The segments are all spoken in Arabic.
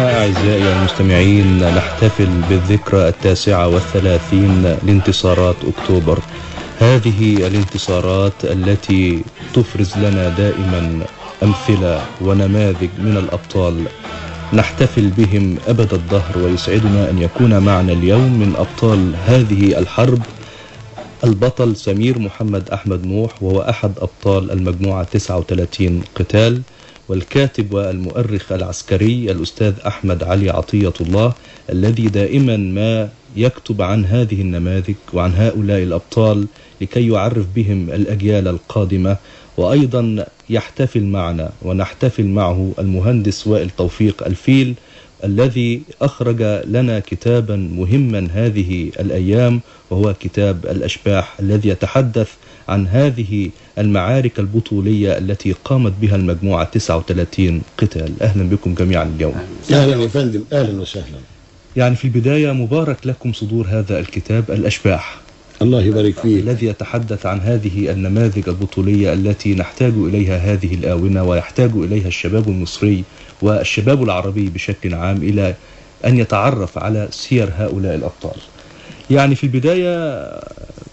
مستمعينا أعزائي المستمعين، نحتفل بالذكرى 39 لانتصارات أكتوبر. هذه الانتصارات التي تفرز لنا دائما أمثلة ونماذج من الأبطال نحتفل بهم أبد الدهر، ويسعدنا أن يكون معنا اليوم من أبطال هذه الحرب البطل سمير محمد أحمد نوح، وهو أحد أبطال المجموعة 39 قتال، والكاتب والمؤرخ العسكري الأستاذ أحمد علي عطية الله، الذي دائما ما يكتب عن هذه النماذج وعن هؤلاء الأبطال لكي يعرف بهم الأجيال القادمة. وأيضا يحتفل معنا ونحتفل معه المهندس وائل توفيق الفيل، الذي أخرج لنا كتابا مهما هذه الأيام، وهو كتاب الأشباح، الذي يتحدث عن هذه المعارك البطولية التي قامت بها المجموعة 39 قتال. أهلا بكم جميعا اليوم. أهلا يا فندم، أهلا وسهلا. يعني في البداية مبارك لكم صدور هذا الكتاب الأشباح، الله يبارك فيه، الذي يتحدث عن هذه النماذج البطولية التي نحتاج إليها هذه الآونة، ويحتاج إليها الشباب المصري والشباب العربي بشكل عام إلى أن يتعرف على سير هؤلاء الأبطال. يعني في البداية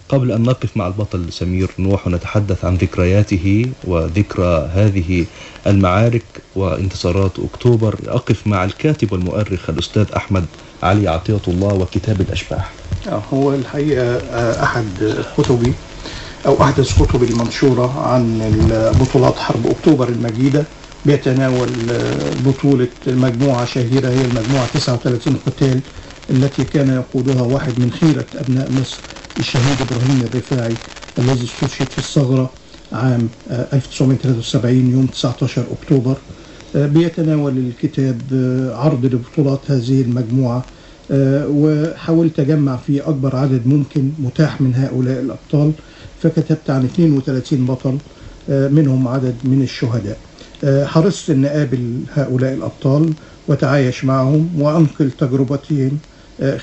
قبل أن نقف مع البطل سمير نوح ونتحدث عن ذكرياته وذكرى هذه المعارك وانتصارات أكتوبر، أقف مع الكاتب والمؤرخ الأستاذ أحمد علي عطية الله وكتاب الأشباح. هو الحقيقة أحد كتبي أو أحدث كتبي المنشورة عن بطولات حرب أكتوبر المجيدة، بيتناول بطولة مجموعة شهيرة هي المجموعة 39 قتال، التي كان يقودها واحد من خيرة أبناء مصر الشهيد إبراهيم الرفاعي، الذي استشهد في الثغرة عام 1973 يوم 19 أكتوبر. بيتناول الكتاب عرض لبطولات هذه المجموعة، وحاولت أجمع فيه أكبر عدد ممكن متاح من هؤلاء الأبطال، فكتبت عن 32 بطل منهم عدد من الشهداء. حرصت أن أقابل هؤلاء الأبطال وتعايش معهم وأنقل تجربتهم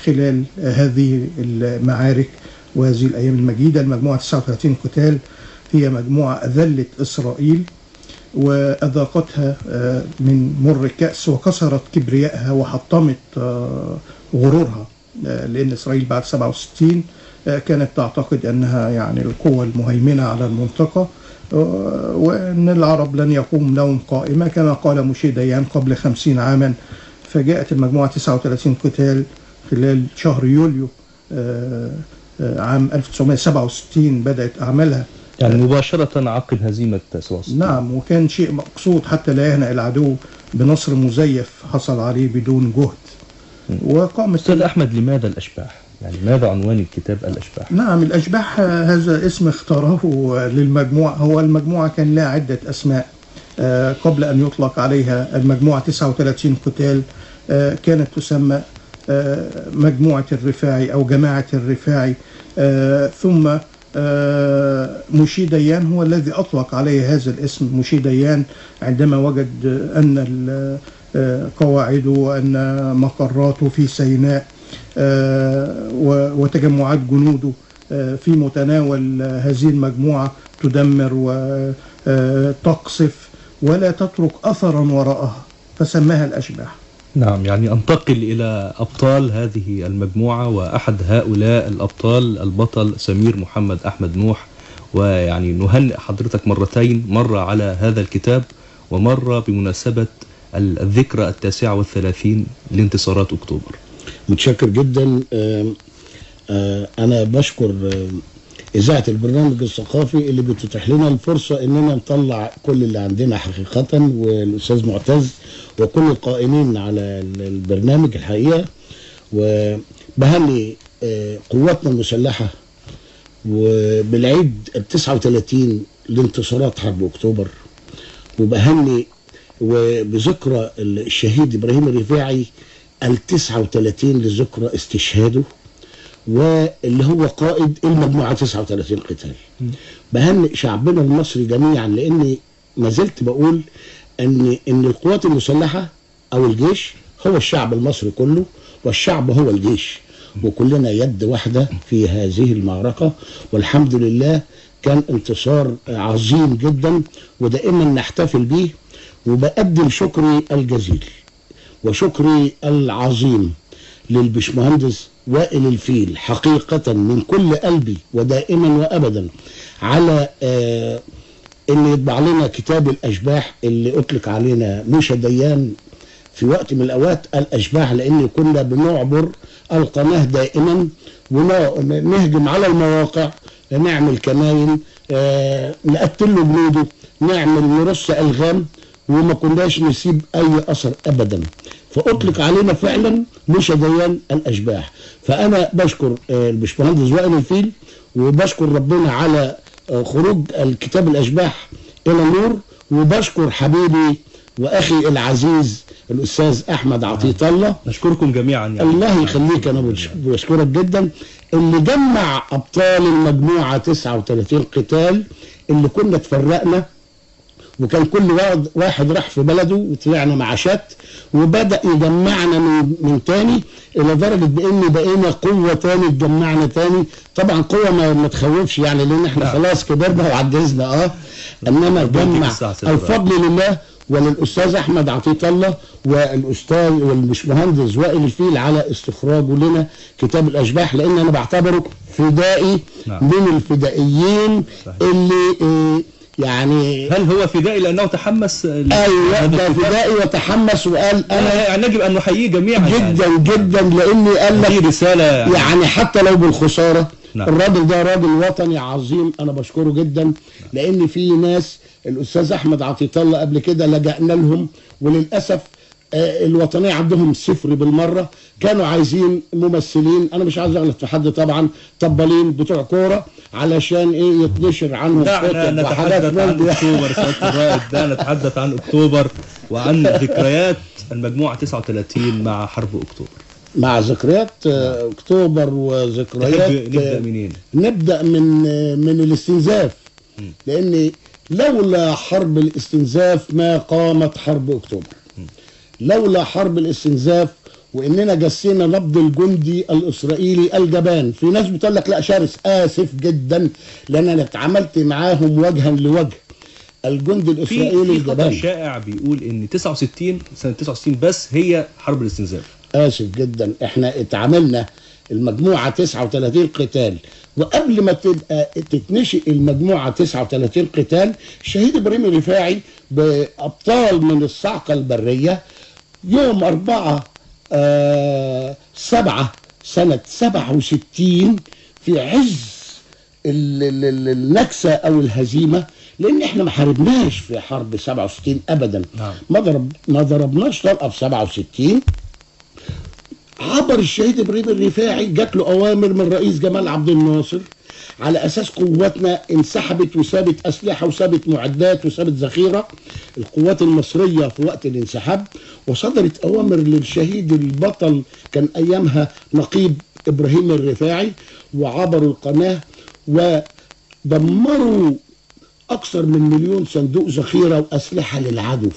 خلال هذه المعارك وهذه الأيام المجيدة. المجموعة 39 قتال هي مجموعة أذلت إسرائيل وأذاقتها من مر الكأس وكسرت كبريائها وحطمت غرورها، لأن إسرائيل بعد 67 كانت تعتقد أنها يعني القوة المهيمنة على المنطقة، وأن العرب لن يقوم لهم قائمة كما قال موشي ديان قبل 50 عاما. فجاءت المجموعة 39 قتال خلال شهر يوليو عام 1967 بدأت أعمالها، يعني مباشرة عقب هزيمة 67. نعم، وكان شيء مقصود حتى لا يهنأ العدو بنصر مزيف حصل عليه بدون جهد. وقامت أستاذ أحمد، لماذا الأشباح؟ يعني ماذا عنوان الكتاب الأشباح؟ نعم، الأشباح هذا اسم اختاره للمجموعة. هو المجموعة كان لها عدة أسماء قبل أن يطلق عليها المجموعة 39 قتال. كانت تسمى مجموعة الرفاعي أو جماعة الرفاعي، ثم موشي ديان هو الذي أطلق عليه هذا الاسم. موشي ديان عندما وجد أن قواعده وأن مقراته في سيناء وتجمعات جنوده في متناول هذه المجموعة تدمر وتقصف ولا تترك أثرا وراءها، فسماها الأشباح. نعم، يعني أنتقل إلى أبطال هذه المجموعة، وأحد هؤلاء الأبطال البطل سمير محمد أحمد نوح. ويعني نهنئ حضرتك مرتين، مرة على هذا الكتاب ومرة بمناسبة الذكرى 39 لانتصارات أكتوبر. متشكر جدا. أنا بشكر إذاعة البرنامج الثقافي اللي بتتيح لنا الفرصة إننا نطلع كل اللي عندنا حقيقة، والأستاذ معتز وكل القائمين على البرنامج الحقيقة. وبهني قواتنا المسلحة وبالعيد 39 لانتصارات حرب أكتوبر، وبهني وبذكرى الشهيد إبراهيم الرفاعي 39 لذكرى استشهاده، واللي هو قائد المجموعة 39 قتال. بهنئ شعبنا المصري جميعا، لأني ما زلت بقول أن القوات المسلحة أو الجيش هو الشعب المصري كله، والشعب هو الجيش، وكلنا يد واحدة في هذه المعركة. والحمد لله كان انتصار عظيم جدا ودائما نحتفل به، وبقدم شكري الجزيل وشكري العظيم للبشمهندس وائل الفيل حقيقة من كل قلبي ودائما وأبدا على ان يطبع لنا كتاب الاشباح اللي اطلق علينا موشى ديان في وقت من الاوقات الاشباح، لان كنا بنعبر القناه دائما ونهجم على المواقع، نعمل كماين، نقتل له جنوده، نرص الغام، وما كناش نسيب اي اثر ابدا. فاطلق علينا فعلا موشى ديان الاشباح. فانا بشكر البشمهندس وائل الفيل، وبشكر ربنا على خروج الكتاب الاشباح الى النور، وبشكر حبيبي واخي العزيز الاستاذ احمد عطيه الله. نشكركم جميعا يعني. الله يخليك، انا بشكرك جدا، اللي جمع ابطال المجموعه 39 قتال اللي كنا اتفرقنا، وكان كل واحد راح في بلده وطلعنا مع شت، وبدأ يجمعنا من تاني الى درجة بان بقينا قوة تاني تجمعنا تاني. طبعا قوة ما تخوفش يعني، لان احنا خلاص كبرنا وعجزنا انما جمع الفضل لله وللاستاذ احمد عطيه الله والاستاذ والبشمهندس وائل الفيل على استخراجه لنا كتاب الاشباح، لان انا بعتبره فدائي من الفدائيين اللي يعني. هل هو فدائي لانه تحمس؟ ايوه ده فدائي وتحمس وقال انا يعني يجب ان نحييه جميعا جدا يعني. جدا، لاني قال لك رساله يعني حتى لو بالخساره. نعم. الراجل ده راجل وطني عظيم، انا بشكره جدا، لان في ناس الاستاذ احمد عطيه الله قبل كده لجأنا لهم، وللاسف الوطنيه عندهم صفر بالمره. كانوا عايزين ممثلين، انا مش عايز اغلط في حد طبعا، طبالين بتوع كوره علشان يتنشر عنهم نتحدث عن اكتوبر سيادة الرائد، ده نتحدث عن اكتوبر وعن ذكريات المجموعه 39 مع حرب اكتوبر. مع ذكريات اكتوبر وذكريات. نبدا منين؟ نبدا من الاستنزاف، لان لولا حرب الاستنزاف ما قامت حرب اكتوبر. لولا حرب الاستنزاف واننا جسينا نبض الجندي الاسرائيلي الجبان. في ناس بتقول لك لا شرس، اسف جدا، لان انا اتعاملت معاهم وجها لوجه. الجندي الاسرائيلي الجبان. في شائع بيقول ان 69 سنه 69 بس هي حرب الاستنزاف. اسف جدا، احنا اتعاملنا المجموعه 39 قتال، وقبل ما تبقى تتنشئ المجموعه 39 قتال الشهيد ابراهيم الرفاعي بابطال من الصاعقه البريه يوم 4/7 سنه 67 في عز النكسه او الهزيمه، لان احنا ما حاربناش في حرب 67 ابدا. ما ضربناش طلقه في 67. عبر الشهيد ابراهيم الرفاعي، جات له اوامر من رئيس جمال عبد الناصر على اساس قواتنا انسحبت وسابت اسلحه وسابت معدات وسابت ذخيره القوات المصريه في وقت الانسحاب، وصدرت اوامر للشهيد البطل كان ايامها نقيب ابراهيم الرفاعي، وعبروا القناه ودمروا اكثر من 1,000,000 صندوق ذخيره واسلحه للعدو.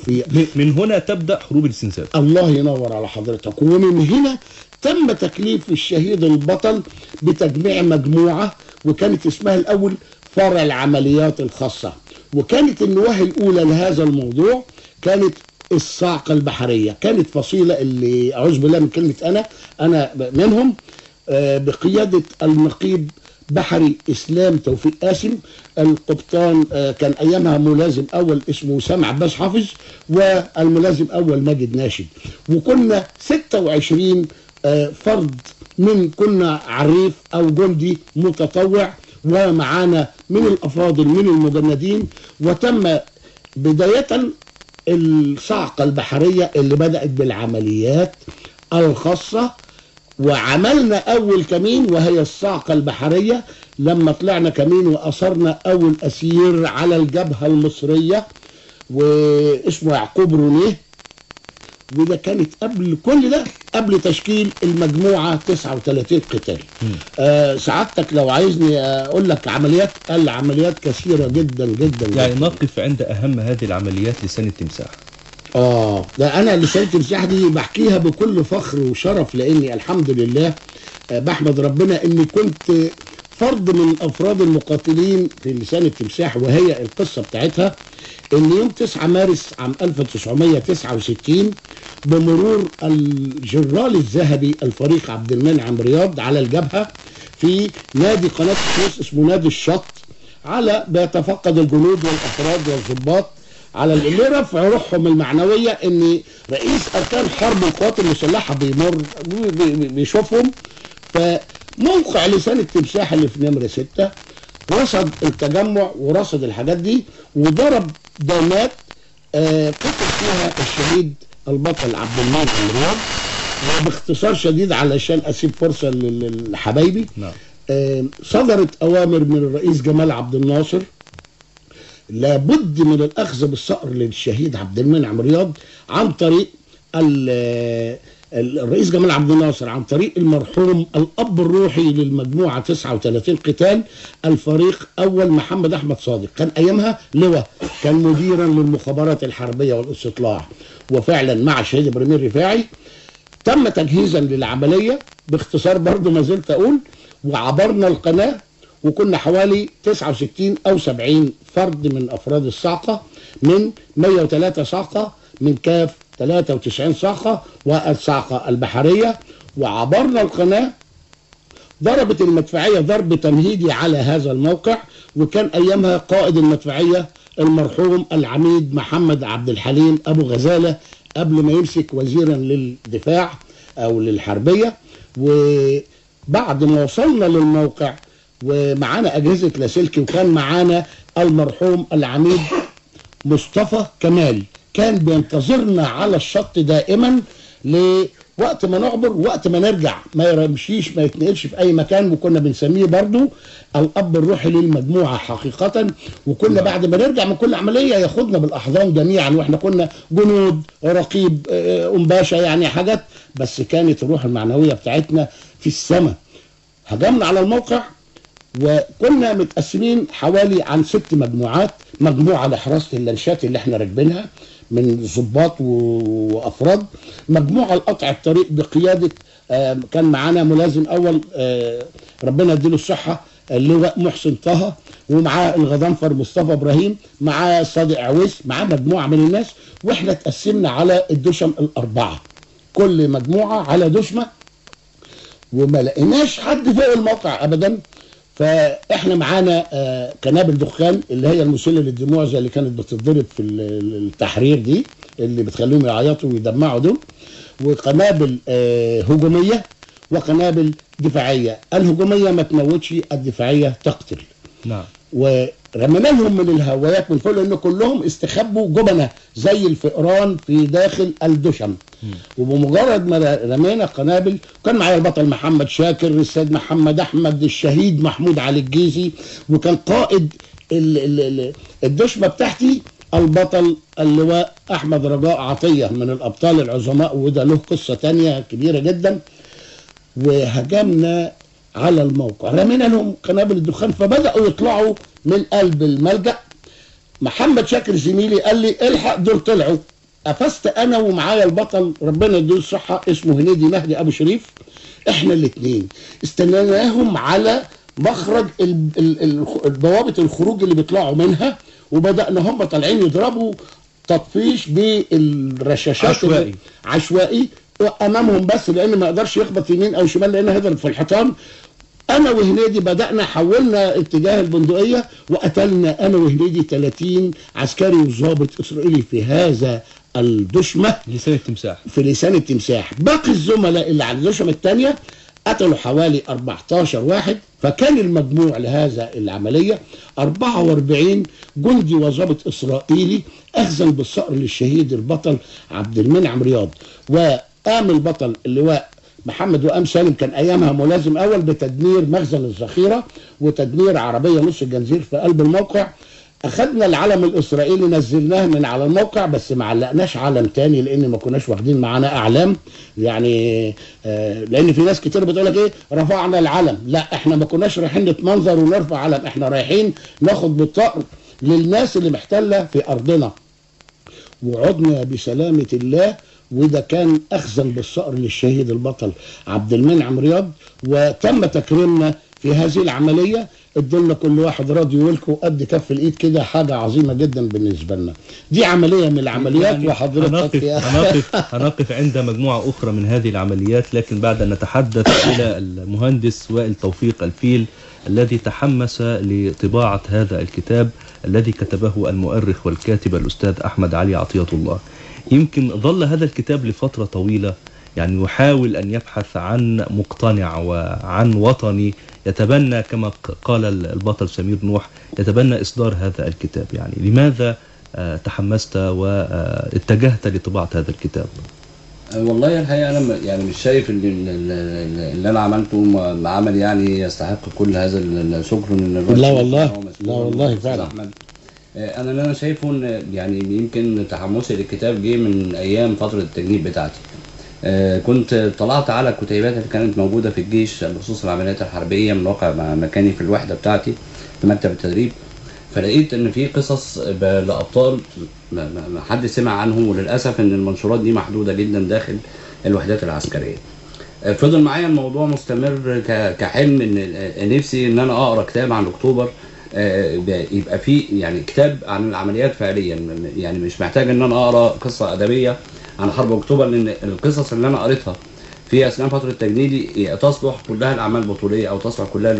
من هنا تبدا حروب الاستنزاف. الله ينور على حضرتك. ومن هنا تم تكليف الشهيد البطل بتجميع مجموعه، وكانت اسمها الاول فرع العمليات الخاصه، وكانت النواه الاولى لهذا الموضوع كانت الصاعقه البحريه. كانت فصيله اللي اعوذ بالله من كلمه انا منهم، بقياده النقيب بحري اسلام توفيق قاسم. القبطان كان ايامها ملازم اول اسمه سامع عباس حافظ، والملازم اول ماجد ناشد. وكنا 26 فرد، كنا عريف او جندي متطوع، ومعانا من الافاضل من المجندين. وتم بدايه الصاعقه البحريه اللي بدات بالعمليات الخاصه، وعملنا اول كمين وهي الصاعقه البحريه لما طلعنا كمين واثرنا اول اسير على الجبهه المصريه واسمه يعقوب رونيه. وده كانت قبل كل ده، قبل تشكيل المجموعه 39 قتال. سعادتك لو عايزني اقول لك عمليات، العمليات كثيره جدا جدا يعني جداً. نقف عند اهم هذه العمليات لسان التمساح. ده انا لسان التمساح دي بحكيها بكل فخر وشرف، لاني الحمد لله بحمد ربنا اني كنت فرد من افراد المقاتلين في لسان التمساح. وهي القصه بتاعتها ان يوم 9 مارس عام 1969 بمرور الجرال الذهبي الفريق عبد المنعم رياض على الجبهة في نادي قناة السويس اسمه نادي الشط، على بيتفقد الجنود والافراد والضباط على لرفع روحهم المعنوية ان رئيس اركان حرب القوات المسلحة بيمر بيشوفهم. فموقع لسان التمساح اللي في نمرة 6 رصد التجمع ورصد الحاجات دي وضرب دامات قتل فيها الشهيد البطل عبد المنعم رياض. وباختصار شديد علشان اسيب فرصة لحبايبي، صدرت اوامر من الرئيس جمال عبد الناصر لابد من الاخذ بالصقر للشهيد عبد المنعم رياض عن طريق الرئيس جمال عبد الناصر، عن طريق المرحوم الاب الروحي للمجموعه 39 قتال الفريق اول محمد احمد صادق، كان ايامها لواء، كان مديرا للمخابرات الحربيه والاستطلاع. وفعلا مع الشهيد ابراهيم الرفاعي تم تجهيزا للعمليه. باختصار برضو ما زلت اقول، وعبرنا القناه وكنا حوالي 69 او 70 فرد من افراد الصاعقه، من 103 صاعقه من كاف 93 صاعقه والصاعقه البحريه، وعبرنا القناه. ضربت المدفعيه ضرب تمهيدي على هذا الموقع، وكان ايامها قائد المدفعيه المرحوم العميد محمد عبد الحليم ابو غزاله قبل ما يمسك وزيرا للدفاع او للحربيه. وبعد ما وصلنا للموقع ومعانا اجهزه لاسلكي، وكان معانا المرحوم العميد مصطفى كمال كان بينتظرنا على الشط دائما لوقت ما نعبر وقت ما نرجع، ما يمشيش ما يتنقلش في اي مكان، وكنا بنسميه برضو الاب الروحي للمجموعه حقيقه. وكنا بعد ما نرجع من كل عمليه ياخدنا بالاحضان جميعا، واحنا كنا جنود رقيب باشا، يعني حاجات، بس كانت الروح المعنويه بتاعتنا في السماء. هجمنا على الموقع وكنا متقسمين حوالي عن 6 مجموعات، مجموعه لحراسه اللانشات اللي احنا راكبينها من ضباط وافراد، مجموعه لقطع الطريق بقياده كان معانا ملازم اول ربنا يديله الصحه اللواء محسن طه، ومعاه الغضنفر مصطفى ابراهيم، معاه صادق عويس، معاه مجموعه من الناس، واحنا اتقسمنا على الدشم الاربعه، كل مجموعه على دشمه، وما لقيناش حد فوق الموقع ابدا. فاحنا معانا قنابل دخان اللي هي المسيله للدموع زي اللي كانت بتتضرب في التحرير دي اللي بتخليهم يعيطوا ويدمعوا دول، وقنابل هجوميه وقنابل دفاعيه. الهجوميه ما تموتش، الدفاعيه تقتل. نعم. ورمينا لهم من الهوايات من فوق، لان كلهم استخبوا جبنه زي الفئران في داخل الدشم. وبمجرد ما رمينا قنابل، كان معايا البطل محمد شاكر، السيد محمد احمد، الشهيد محمود علي الجيزي، وكان قائد الدشمه بتاعتي البطل اللواء احمد رجاء عطيه من الابطال العظماء، وده له قصه تانية كبيره جدا. وهجمنا على الموقع، رمينا لهم قنابل الدخان، فبداوا يطلعوا من قلب الملجأ. محمد شاكر زميلي قال لي الحق دول طلعوا. قفزت انا ومعايا البطل ربنا يديله الصحه اسمه هنيدي مهدي ابو شريف، احنا الاثنين استنيناهم على مخرج ضوابط الخروج اللي بيطلعوا منها، وبدانا هم طالعين يضربوا تطفيش بالرشاشات عشوائي امامهم، بس لان ما يقدرش يخبط يمين او شمال لان هيضرب في الحيطان. انا وهنيدي بدانا حولنا اتجاه البندقيه وقتلنا انا وهنيدي 30 عسكري وضابط اسرائيلي في هذا الدشمه لسان التمساح، في لسان التمساح. باقي الزملاء اللي على الدشمه الثانيه قتلوا حوالي 14 واحد، فكان المجموع لهذا العمليه 44 جندي وضابط اسرائيلي اخذا بالصقر للشهيد البطل عبد المنعم رياض. وقام البطل اللواء محمد وقام سالم كان ايامها ملازم اول بتدمير مخزن الذخيره وتدمير عربيه نص الجنزير في قلب الموقع. اخذنا العلم الاسرائيلي نزلناه من على الموقع، بس ما علقناش علم تاني لان ما كناش واخدين معانا اعلام، يعني لان في ناس كتير بتقول لك ايه رفعنا العلم، لا احنا ما كناش رايحين نتمنظر ونرفع علم، احنا رايحين ناخد بالطقر للناس اللي محتله في ارضنا. وعدنا بسلامه الله، وده كان اخذا بالصقر للشهيد البطل عبد المنعم رياض. وتم تكريمنا في هذه العمليه ادولنا كل واحد راديو ولكو قد كف الايد كده، حاجه عظيمه جدا بالنسبه لنا. دي عمليه من العمليات يعني وحضرتك هنقف عند مجموعه اخرى من هذه العمليات، لكن بعد ان نتحدث الى المهندس وائل توفيق الفيل الذي تحمس لطباعه هذا الكتاب الذي كتبه المؤرخ والكاتب الأستاذ أحمد علي عطية الله. يمكن ظل هذا الكتاب لفترة طويلة يعني يحاول أن يبحث عن مقتنع وعن وطني يتبنى كما قال البطل سمير نوح، يتبنى إصدار هذا الكتاب. يعني لماذا تحمست واتجهت لطباعة هذا الكتاب؟ والله الحقيقة أنا يعني مش شايف اللي أنا عملته عمل يعني يستحق كل هذا الشكر من الرئيس. لا والله فعلا. أنا اللي أنا شايفه إن يعني يمكن تحمسي للكتاب جه من أيام فترة التجنيد بتاعتي. كنت طلعت على الكتيبات اللي كانت موجودة في الجيش بخصوص العمليات الحربية من واقع مكاني في الوحدة بتاعتي في مكتب التدريب، فلقيت ان في قصص لابطال ما حد سمع عنهم، وللاسف ان المنشورات دي محدوده جدا داخل الوحدات العسكريه. فضل معايا الموضوع مستمر كحلم ان نفسي ان انا اقرا كتاب عن اكتوبر، يبقى فيه يعني كتاب عن العمليات فعليا، يعني مش محتاج ان انا اقرا قصه ادبيه عن حرب اكتوبر، لان القصص اللي انا قريتها في اثناء فتره تجنيدي تصلح كلها لاعمال بطوليه او تصلح كلها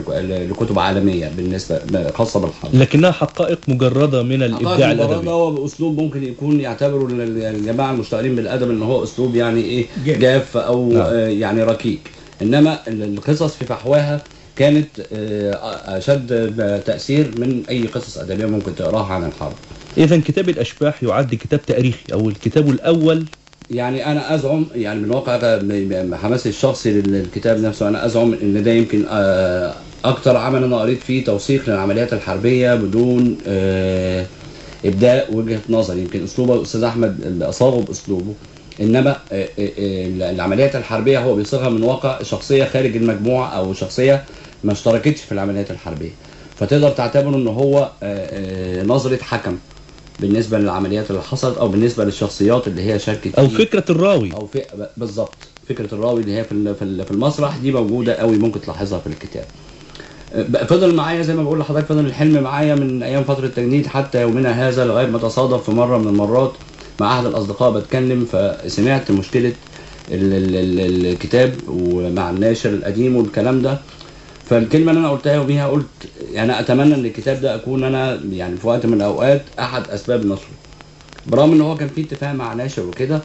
لكتب عالميه بالنسبه خاصه بالحرب، لكنها حقائق مجرده من الابداع الادبي، هو باسلوب ممكن يكون يعتبروا الجماعه المشتغلين بالادب ان هو اسلوب يعني ايه جاف او يعني ركيك، انما القصص في فحواها كانت اشد تاثير من اي قصص ادبيه ممكن تقراها عن الحرب. اذا كتاب الاشباح يعد كتاب تاريخي او الكتاب الاول. يعني انا ازعم يعني من واقع حماسي الشخصي للكتاب نفسه، انا ازعم ان ده يمكن اكتر عمل انا قريت فيه توثيق للعمليات الحربيه بدون ابداء وجهه نظر. يمكن اسلوبه الاستاذ احمد اللي اصاغه باسلوبه، انما العمليات الحربيه هو بيصيغها من واقع شخصيه خارج المجموعه او شخصيه ما اشتركتش في العمليات الحربيه، فتقدر تعتبره ان هو نظره حكم بالنسبه للعمليات اللي حصلت او بالنسبه للشخصيات اللي هي شاركت او فكره الراوي او بالظبط فكره الراوي اللي هي في المسرح دي موجوده قوي، ممكن تلاحظها في الكتاب. فضل معايا زي ما بقول لحضرتك، فضل الحلم معايا من ايام فتره التجنيد حتى يومنا هذا، لغايه ما تصادف في مره من المرات مع احد الاصدقاء بتكلم فسمعت مشكله الكتاب ومع الناشر القديم والكلام ده، فالكلمه اللي انا قلتها يوميها قلت يعني اتمنى ان الكتاب ده اكون انا يعني في وقت من الاوقات احد اسباب نشره، برغم ان هو كان في اتفاق مع ناشر وكده.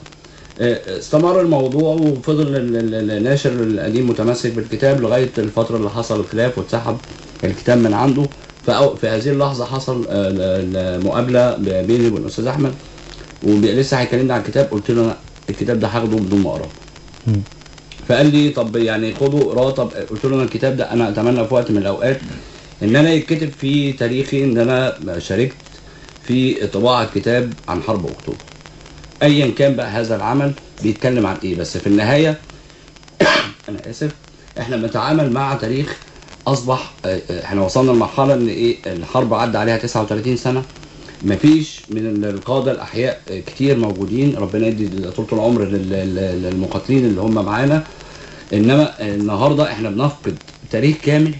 استمر الموضوع وفضل الناشر القديم متمسك بالكتاب لغايه الفتره اللي حصل الخلاف واتسحب الكتاب من عنده. في هذه اللحظه حصل مقابله بيني وبين الاستاذ احمد ولسه هيكلمني عن الكتاب، قلت له انا الكتاب ده هاخده بدون ما اقراه. فقال لي طب يعني خده اقراه. طب قلت له انا الكتاب ده انا اتمنى في وقت من الاوقات ان انا يتكتب في تاريخي ان انا شاركت في طباعه كتاب عن حرب اكتوبر، ايا كان بقى هذا العمل بيتكلم عن ايه. بس في النهايه انا اسف احنا بنتعامل مع تاريخ اصبح احنا وصلنا لمرحله ان ايه الحرب عدى عليها 39 سنه، مفيش من القاده الاحياء كتير موجودين، ربنا يدي طول العمر للمقاتلين اللي هم معانا، انما النهارده احنا بنفقد تاريخ كامل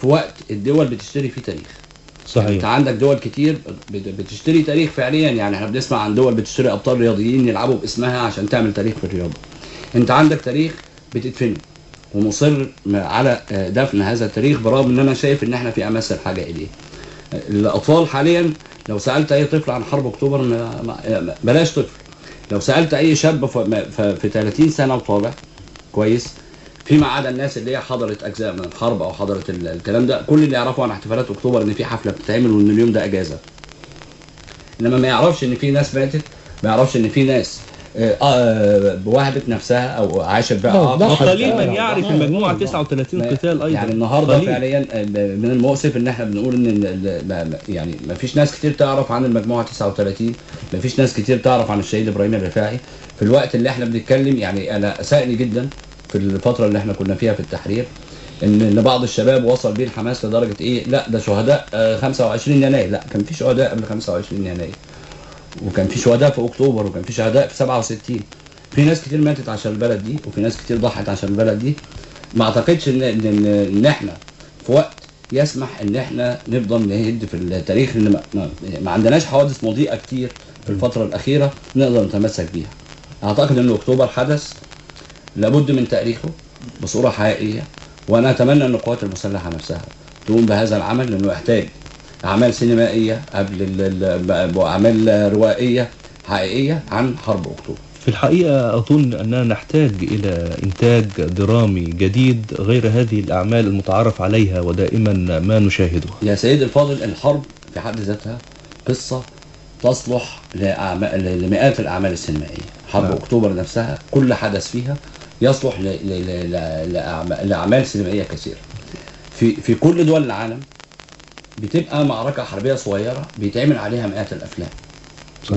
في وقت الدول بتشتري فيه تاريخ. صحيح. انت عندك دول كتير بتشتري تاريخ فعليا، يعني احنا بنسمع عن دول بتشتري ابطال رياضيين يلعبوا باسمها عشان تعمل تاريخ في الرياضه. انت عندك تاريخ بتدفنه ومصر على دفن هذا التاريخ، برغم ان انا شايف ان احنا في امس الحاجه اليه. الاطفال حاليا لو سالت اي طفل عن حرب اكتوبر بلاش طفل، لو سالت اي شاب في 30 سنه وطالع كويس، فيما عدا الناس اللي هي حضرت اجزاء من الحرب او حضرت الكلام ده، كل اللي يعرفوا عن احتفالات اكتوبر ان في حفله بتتعمل وان اليوم ده اجازه، انما ما يعرفش ان في ناس ماتت، ما يعرفش ان في ناس بوهبت نفسها او عاشت بقى وقليل من يعرف المجموعه 39 قتال ايضا. يعني النهارده فعليا من المؤسف ان احنا بنقول ان يعني ما فيش ناس كتير تعرف عن المجموعه 39، ما فيش ناس كتير تعرف عن الشهيد ابراهيم الرفاعي في الوقت اللي احنا بنتكلم. يعني انا سائل جدا في الفتره اللي احنا كنا فيها في التحرير ان بعض الشباب وصل بيه الحماس لدرجه ايه، لا ده شهداء 25 يناير، لا كان في شهداء قبل 25 يناير وكان في شهداء في اكتوبر وكان في شهداء في 67. في ناس كتير ماتت عشان البلد دي وفي ناس كتير ضحت عشان البلد دي. ما اعتقدش ان احنا في وقت يسمح ان احنا نفضل نهد في التاريخ، ان ما عندناش حوادث مضيئه كتير في الفتره الاخيره نقدر نتمسك بيها. اعتقد ان اكتوبر حدث لابد من تاريخه بصوره حقيقيه، وانا اتمنى ان القوات المسلحه نفسها تقوم بهذا العمل، لانه يحتاج اعمال سينمائيه قبل واعمال روائيه حقيقيه عن حرب اكتوبر. في الحقيقة أظن أننا نحتاج إلى إنتاج درامي جديد غير هذه الأعمال المتعارف عليها ودائما ما نشاهدها. يا سيدي الفاضل، الحرب في حد ذاتها قصة تصلح لمئات الأعمال السينمائية. حرب أكتوبر نفسها كل حدث فيها يصلح لأعمال سينمائية كثيرة. في كل دول العالم بتبقى معركة حربية صغيرة بيتعمل عليها مئات الأفلام.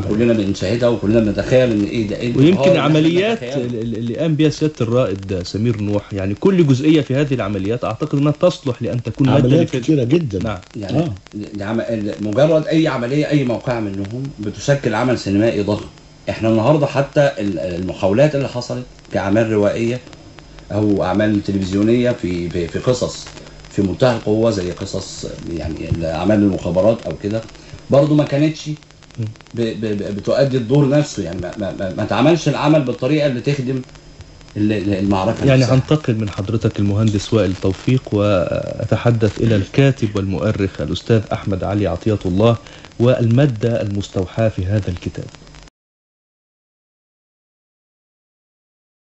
كلنا بنشاهدها وكلنا بنتخيل ان ايه ده ايه. ويمكن عمليات اللي قام بها سياده الرائد سمير نوح، يعني كل جزئيه في هذه العمليات اعتقد انها تصلح لان تكون عمليات كثيره جدا. نعم. يعني مجرد اي عمليه، اي موقع منهم بتشكل عمل سينمائي ضخم. احنا النهارده حتى المحاولات اللي حصلت كاعمال روائيه او اعمال تلفزيونيه في قصص في منتهى القوه، زي قصص يعني اعمال المخابرات او كده، برضه ما كانتش بتؤدي الدور نفسه. يعني ما تعملش العمل بالطريقه اللي تخدم المعركه يعني نفسها. هنتقل من حضرتك المهندس وائل توفيق واتحدث الى الكاتب والمؤرخ الاستاذ احمد علي عطية الله والماده المستوحاه في هذا الكتاب.